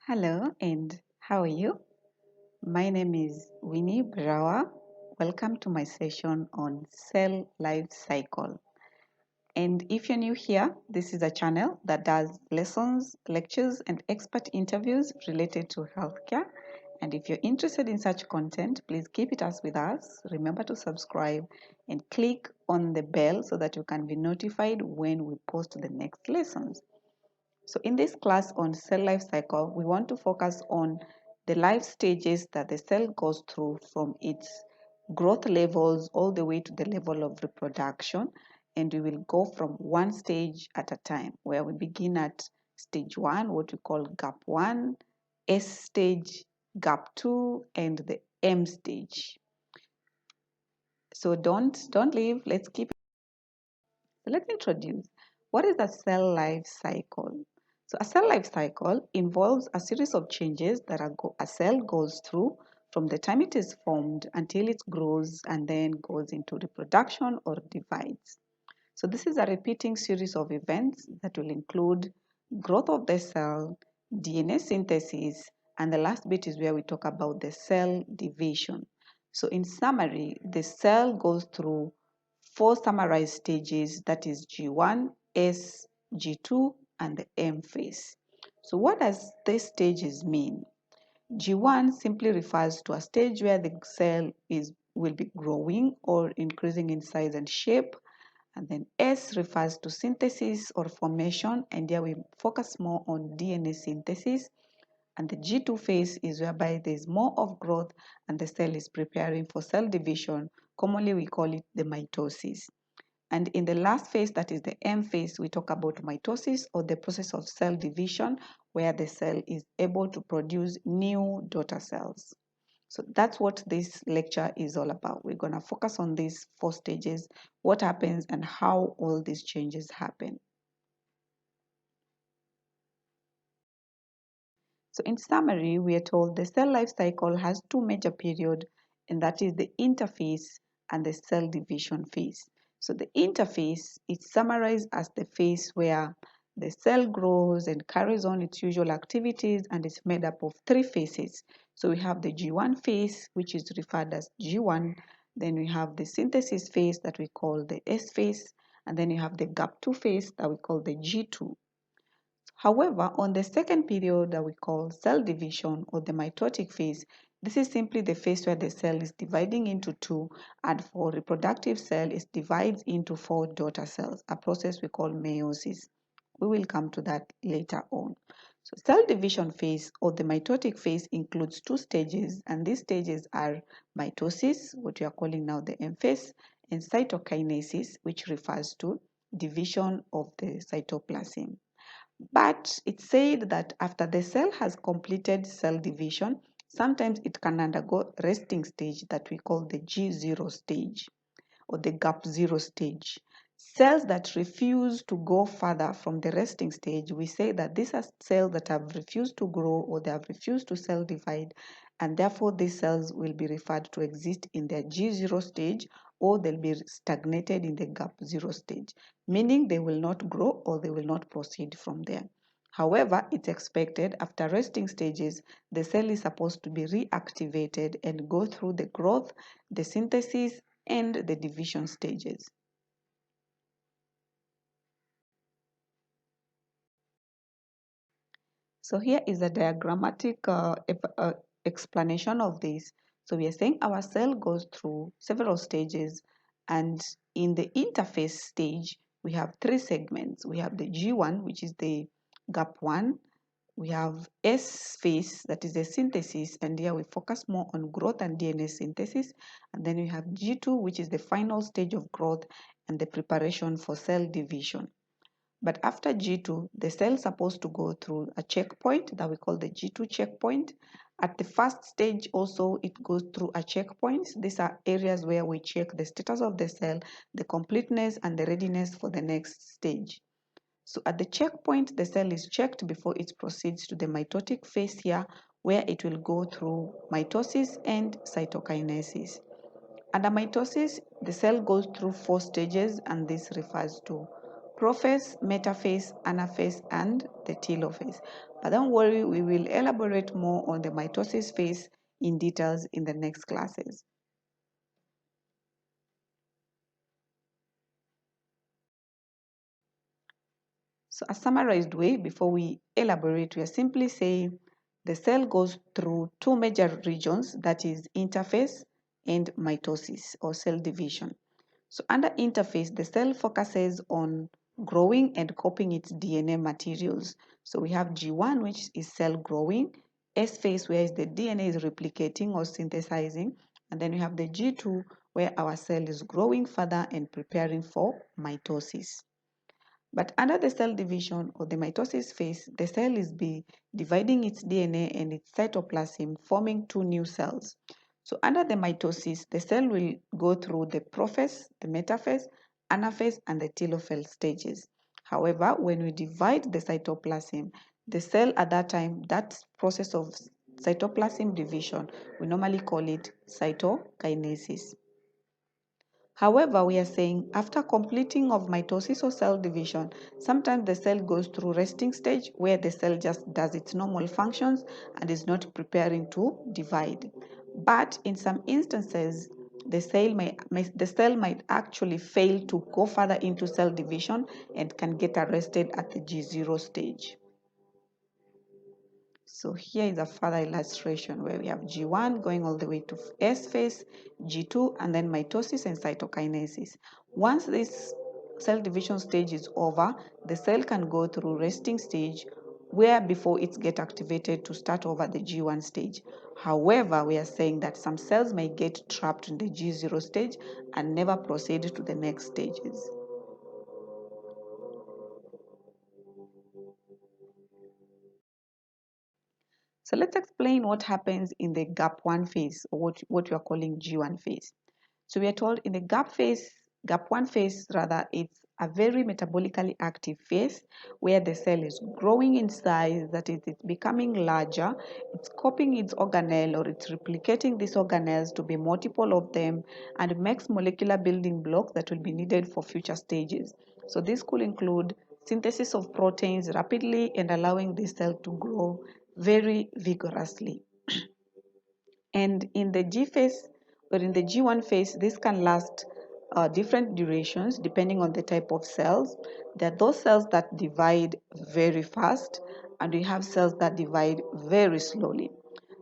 Hello, and how are you? My name is Winnie Brawa. Welcome to my session on cell life cycle. And if you're new here, this is a channel that does lessons, lectures, and expert interviews related to healthcare. And if you're interested in such content, please keep it with us. Remember to subscribe and click on the bell so that you can be notified when we post the next lessons. So in this class on cell life cycle, we want to focus on the life stages that the cell goes through from its growth levels all the way to the level of reproduction. And we will go from one stage at a time, where we begin at stage 1, what we call gap 1, S stage, gap 2, and the M stage. So don't leave, let's keep it. So let me introduce what is a cell life cycle. So a cell life cycle involves a series of changes that a cell goes through from the time it is formed until it grows and then goes into reproduction or divides. So this is a repeating series of events that will include growth of the cell, DNA synthesis, and the last bit is where we talk about the cell division. So in summary, the cell goes through 4 summarized stages, that is G1, S, G2, and the M phase. So what does these stages mean? G1 simply refers to a stage where the cell will be growing or increasing in size and shape. And then S refers to synthesis or formation, and here we focus more on DNA synthesis. And the G2 phase is whereby there is more of growth and the cell is preparing for cell division. Commonly we call it the mitosis. And in the last phase, that is the M phase, we talk about mitosis, or the process of cell division, where the cell is able to produce new daughter cells. So that's what this lecture is all about. We're going to focus on these 4 stages, what happens and how all these changes happen. So in summary, we are told the cell life cycle has 2 major periods, and that is the interphase and the cell division phase. So the interphase is summarized as the phase where the cell grows and carries on its usual activities, and it's made up of 3 phases. So we have the G1 phase, which is referred as G1. Then we have the synthesis phase that we call the S phase. And then you have the gap2 phase that we call the G2. However, on the second period that we call cell division or the mitotic phase, this is simply the phase where the cell is dividing into 2, and for reproductive cell, it divides into 4 daughter cells, a process we call meiosis. We will come to that later on. So cell division phase or the mitotic phase includes 2 stages, and these stages are mitosis, what we are calling now the M phase, and cytokinesis, which refers to division of the cytoplasm. But it's said that after the cell has completed cell division, sometimes it can undergo resting stage that we call the G0 stage or the gap 0 stage. Cells that refuse to go further from the resting stage, we say that these are cells that have refused to grow or they have refused to cell divide, and therefore these cells will be referred to exist in their G0 stage, or they'll be stagnated in the gap 0 stage, meaning they will not grow or they will not proceed from there. However, it's expected after resting stages, the cell is supposed to be reactivated and go through the growth, the synthesis, and the division stages. So here is a diagrammatic explanation of this. So we are saying our cell goes through several stages, and in the interphase stage, we have 3 segments. We have the G1, which is the gap 1. We have S phase, that is the synthesis, and here we focus more on growth and DNA synthesis. And then we have G2, which is the final stage of growth and the preparation for cell division. But after G2, the cell is supposed to go through a checkpoint that we call the G2 checkpoint. At the first stage also, it goes through a checkpoint. These are areas where we check the status of the cell, the completeness, and the readiness for the next stage. So at the checkpoint, the cell is checked before it proceeds to the mitotic phase here, where it will go through mitosis and cytokinesis. Under mitosis, the cell goes through 4 stages, and this refers to prophase, metaphase, anaphase, and the telophase. But don't worry, we will elaborate more on the mitosis phase in details in the next classes. So a summarized way, before we elaborate, we are simply saying the cell goes through two major regions, that is interphase and mitosis or cell division. So under interphase, the cell focuses on growing and copying its DNA materials. So we have G1, which is cell growing, S phase, where the DNA is replicating or synthesizing, and then we have the G2, where our cell is growing further and preparing for mitosis. But under the cell division or the mitosis phase, the cell is dividing its DNA and its cytoplasm, forming two new cells. So under the mitosis, the cell will go through the prophase, the metaphase, anaphase, and the telophase stages. However, when we divide the cytoplasm, the cell at that time, that process of cytoplasm division, we normally call it cytokinesis. However, we are saying after completing of mitosis or cell division, sometimes the cell goes through resting stage where the cell just does its normal functions and is not preparing to divide. But in some instances, the cell might actually fail to go further into cell division and can get arrested at the G0 stage. So here is a further illustration where we have G1 going all the way to S phase, G2, and then mitosis and cytokinesis. Once this cell division stage is over, the cell can go through resting stage where before it gets activated to start over the G1 stage. However, we are saying that some cells may get trapped in the G0 stage and never proceed to the next stages. So let's explain what happens in the gap1 phase, or what we are calling G1 phase. So we are told in the gap1 phase rather, it's a very metabolically active phase where the cell is growing in size, that is, it's becoming larger, it's copying its organelle or it's replicating these organelles to be multiple of them and makes molecular building blocks that will be needed for future stages. So this could include synthesis of proteins rapidly and allowing the cell to grow very vigorously. And in the G phase or in the G1 phase, this can last different durations depending on the type of cells. There are those cells that divide very fast, and we have cells that divide very slowly.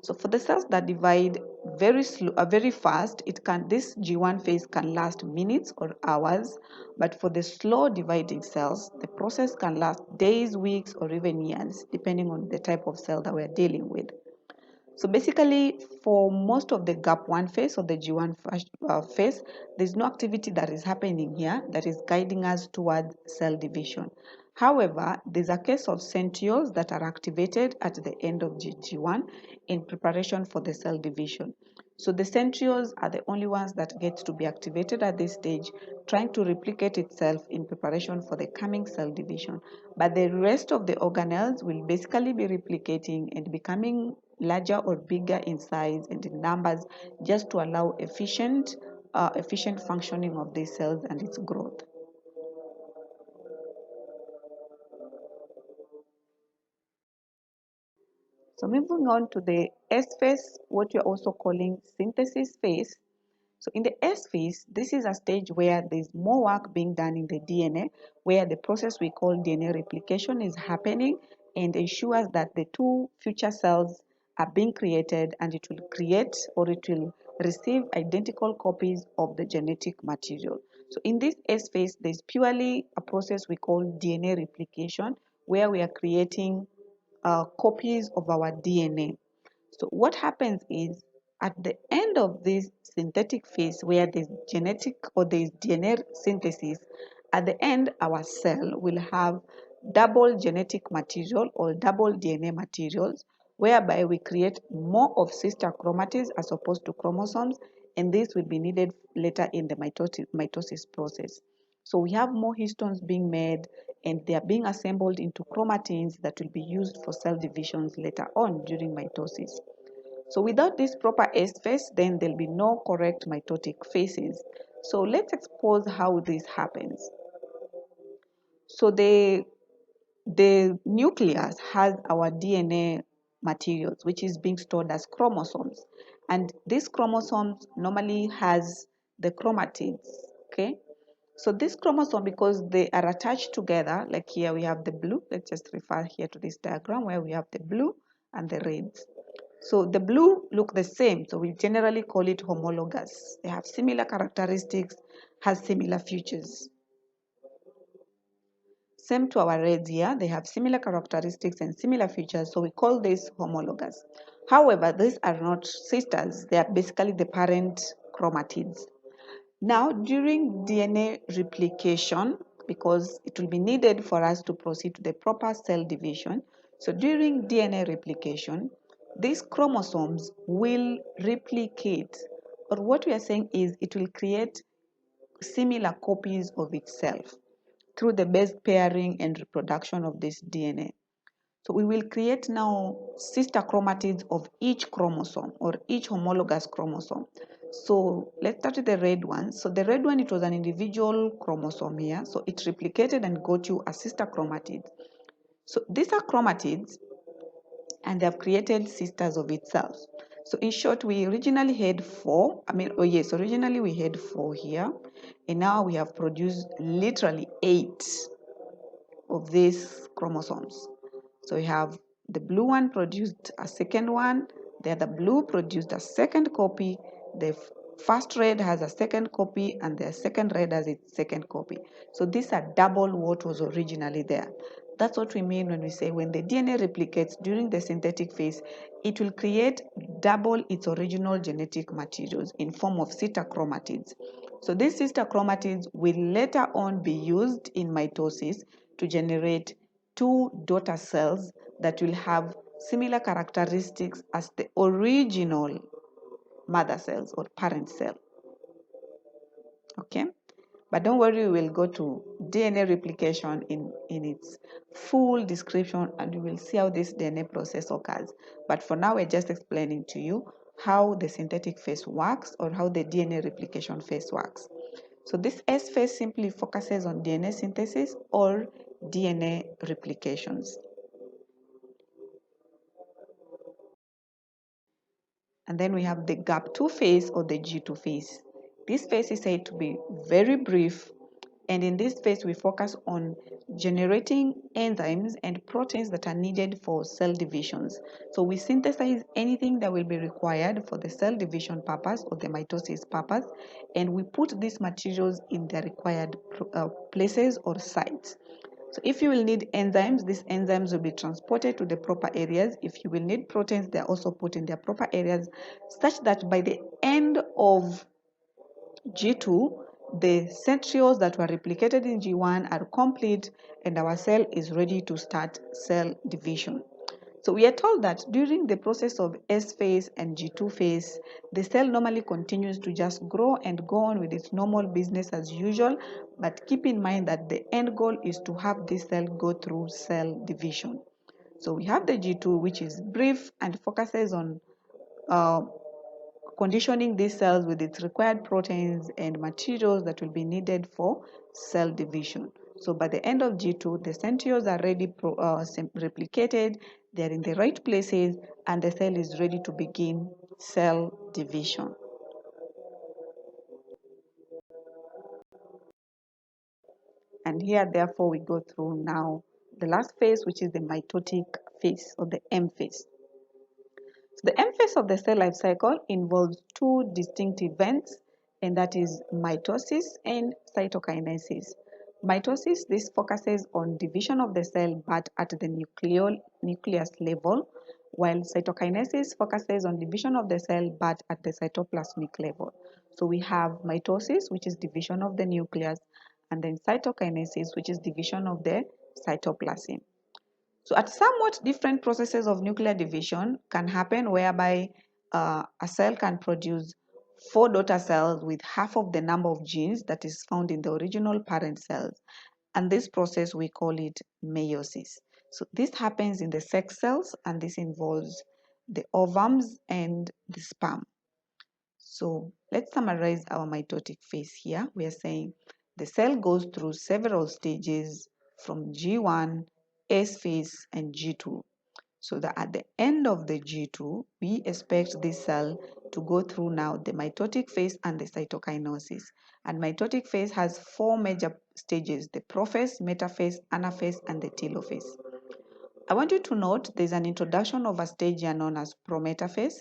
So for the cells that divide very fast, this G1 phase can last minutes or hours. But for the slow dividing cells, the process can last days, weeks, or even years, depending on the type of cell that we're dealing with. So basically, for most of the gap1 phase or the G1 phase, there's no activity that is happening here that is guiding us towards cell division. However, there's a case of centrioles that are activated at the end of G1 in preparation for the cell division. So the centrioles are the only ones that get to be activated at this stage, trying to replicate itself in preparation for the coming cell division. But the rest of the organelles will basically be replicating and becoming larger or bigger in size and in numbers, just to allow efficient functioning of these cells and its growth. So moving on to the S phase, what we're also calling synthesis phase. So in the S phase, this is a stage where there's more work being done in the DNA, where the process we call DNA replication is happening and ensures that the two future cells are being created, and it will create or it will receive identical copies of the genetic material. So in this S phase, there's purely a process we call DNA replication, where we are creating copies of our DNA. So what happens is at the end of this synthetic phase where there's genetic or there's DNA synthesis, at the end our cell will have double genetic material or double DNA materials, whereby we create more of sister chromatids as opposed to chromosomes, and this will be needed later in the mitosis process. So we have more histones being made, and they are being assembled into chromatins that will be used for cell divisions later on during mitosis. So without this proper S phase, then there'll be no correct mitotic phases. So let's expose how this happens. So the nucleus has our DNA materials, which is being stored as chromosomes. And these chromosomes normally has the chromatids, okay? So this chromosome, because they are attached together, like here we have the blue, let's just refer here to this diagram where we have the blue and the reds. So the blue look the same, so we generally call it homologous. They have similar characteristics, has similar features. Same to our reds here, they have similar characteristics and similar features, so we call this homologous. However, these are not sisters, they are basically the parent chromatids. Now, during DNA replication, because it will be needed for us to proceed to the proper cell division, so during DNA replication, these chromosomes will replicate, or what we are saying is it will create similar copies of itself through the base pairing and reproduction of this DNA. So we will create now sister chromatids of each chromosome or each homologous chromosome. So let's start with the red one. So the red one, it was an individual chromosome here. So it replicated and got you a sister chromatid. So these are chromatids and they have created sisters of itself. So in short, we originally had originally we had 4 here. And now we have produced literally 8 of these chromosomes. So we have the blue one produced a second one, the other blue produced a second copy, the first red has a second copy, and the second red has its second copy. So these are double what was originally there. That's what we mean when we say when the DNA replicates during the synthetic phase, it will create double its original genetic materials in form of sister chromatids. So these sister chromatids will later on be used in mitosis to generate 2 daughter cells that will have similar characteristics as the original mother cells or parent cell. Okay, but don't worry, we will go to DNA replication in its full description and you will see how this DNA process occurs. But for now, we're just explaining to you how the synthetic phase works or how the DNA replication phase works. So this S phase simply focuses on DNA synthesis or DNA replications. And then we have the gap2 phase or the G2 phase. This phase is said to be very brief, and in this phase we focus on generating enzymes and proteins that are needed for cell divisions. So we synthesize anything that will be required for the cell division purpose or the mitosis purpose, and we put these materials in the required places or sites. So if you will need enzymes, these enzymes will be transported to the proper areas. If you will need proteins, they are also put in their proper areas, such that by the end of G2, the centrioles that were replicated in G1 are complete and our cell is ready to start cell division. So we are told that during the process of S phase and G2 phase, the cell normally continues to just grow and go on with its normal business as usual, but keep in mind that the end goal is to have this cell go through cell division. So we have the G2, which is brief and focuses on conditioning these cells with its required proteins and materials that will be needed for cell division. So by the end of G2, the centrioles are ready replicated, they're in the right places, and the cell is ready to begin cell division. And here, therefore, we go through now the last phase, which is the mitotic phase or the M phase. So the M phase of the cell life cycle involves 2 distinct events, and that is mitosis and cytokinesis. Mitosis, this focuses on division of the cell but at the nucleus level, while cytokinesis focuses on division of the cell but at the cytoplasmic level. So we have mitosis, which is division of the nucleus, and then cytokinesis, which is division of the cytoplasm. So at somewhat different processes of nuclear division can happen whereby a cell can produce 4 daughter cells with half of the number of genes that is found in the original parent cells. And this process, we call it meiosis. So this happens in the sex cells and this involves the ovums and the sperm. So let's summarize our mitotic phase here. We are saying the cell goes through several stages from G1, S phase, and G2. So that at the end of the G2, we expect this cell to go through now the mitotic phase and the cytokinesis. And mitotic phase has four major stages: the prophase, metaphase, anaphase, and the telophase. I want you to note there's an introduction of a stage here known as prometaphase.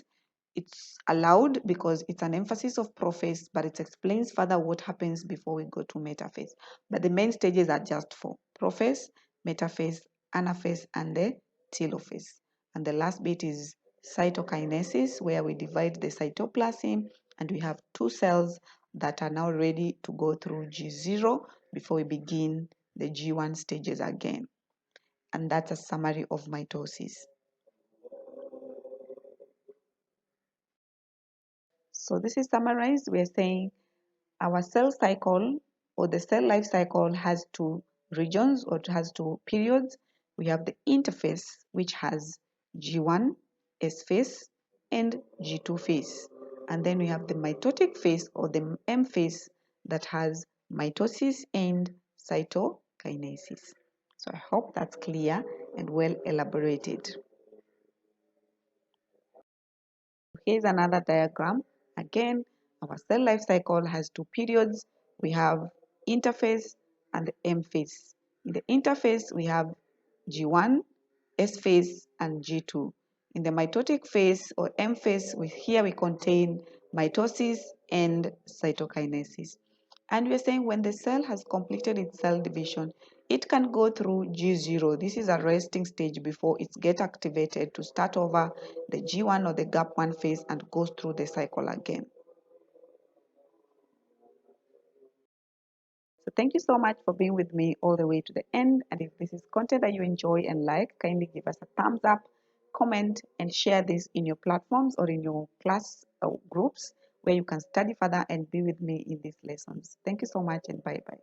It's allowed because it's an emphasis of prophase, but it explains further what happens before we go to metaphase. But the main stages are just four: prophase, metaphase, anaphase, and the telophase. And the last bit is cytokinesis, where we divide the cytoplasm and we have two cells that are now ready to go through G0 before we begin the G1 stages again. And that's a summary of mitosis. So this is summarized. We are saying our cell cycle or the cell life cycle has two regions, or it has two periods. We have the interphase, which has G1, S phase, and G2 phase. And then we have the mitotic phase or the M phase that has mitosis and cytokinesis. So I hope that's clear and well elaborated. Here's another diagram. Again, our cell life cycle has two periods. We have interphase and M phase. In the interphase, we have G1, S phase, and G2. In the mitotic phase or M phase, here we contain mitosis and cytokinesis. And we're saying when the cell has completed its cell division, it can go through G0. This is a resting stage before it gets activated to start over the G1 or the gap 1 phase and goes through the cycle again. So thank you so much for being with me all the way to the end. And if this is content that you enjoy and like, kindly give us a thumbs up, comment, and share this in your platforms or in your class groups where you can study further and be with me in these lessons. Thank you so much and bye-bye.